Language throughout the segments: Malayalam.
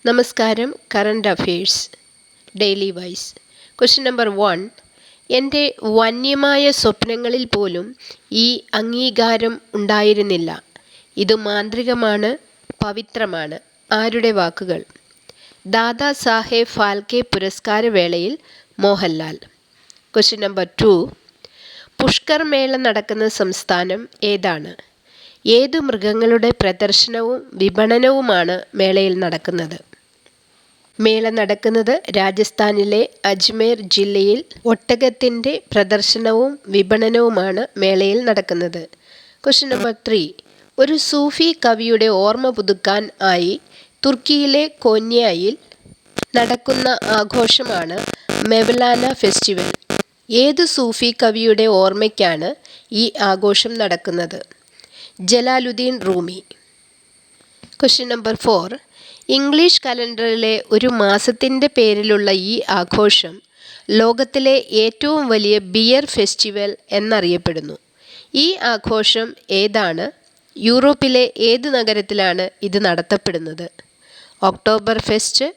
നമസ്കാരം. Current affairs daily wise. Question number 1. എൻ്റെ വന്യമായ സ്വപ്നങ്ങളിൽ പോലും ഈ അംഗീകാരം ഉണ്ടായിരുന്നില്ല. ഇത് മാന്ത്രികമാണ്, പവിത്രമാണ്. ആരുടെ വാക്കുകൾ? ദാദാ സാഹേബ് ഫാൽക്കെ പുരസ്കാരവേളയിൽ മോഹൻലാൽ. Question number 2. പുഷ്കർ മേള നടക്കുന്ന സംസ്ഥാനം ഏതാണ്? ഏതു മൃഗങ്ങളുടെ പ്രദർശനവും വിപണനവുമാണ് മേളയിൽ നടക്കുന്നത്? മേള നടക്കുന്നത് രാജസ്ഥാനിലെ അജ്മേർ ജില്ലയിൽ. ഒട്ടകത്തിൻ്റെ പ്രദർശനവും വിപണനവുമാണ് മേളയിൽ നടക്കുന്നത്. Question number 3. ഒരു സൂഫി കവിയുടെ ഓർമ്മ പുതുക്കാൻ ആയി തുർക്കിയിലെ കോന്യയിൽ നടക്കുന്ന ആഘോഷമാണ് മെവ്ലാന ഫെസ്റ്റിവൽ. ഏത് സൂഫി കവിയുടെ ഓർമ്മയ്ക്കാണ് ഈ ആഘോഷം നടക്കുന്നത്? Jalaluddin Rumi. Question number 4. English കലണ്ടറിലെ ഒരു മാസത്തിൻ്റെ പേരിലുള്ള ഈ ആഘോഷം ലോകത്തിലെ ഏറ്റവും വലിയ ബിയർ ഫെസ്റ്റിവൽ എന്നറിയപ്പെടുന്നു. ഈ ആഘോഷം ഏതാണ്? യൂറോപ്പിലെ ഏത് നഗരത്തിലാണ് ഇത് നടത്തപ്പെടുന്നത്? ഒക്ടോബർ ഫെസ്റ്റ്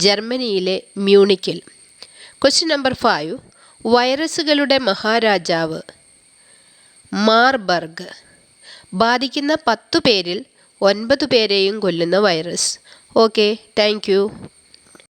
ജർമ്മനിയിലെ മ്യൂണിക്കിൽ. Question number 5. വൈറസുകളുടെ മഹാരാജാവ് മാർബർഗ്. ബാധിക്കുന്ന 10 പേരിൽ 9 പേരെയും കൊല്ലുന്ന വൈറസ്. Okay, thank you.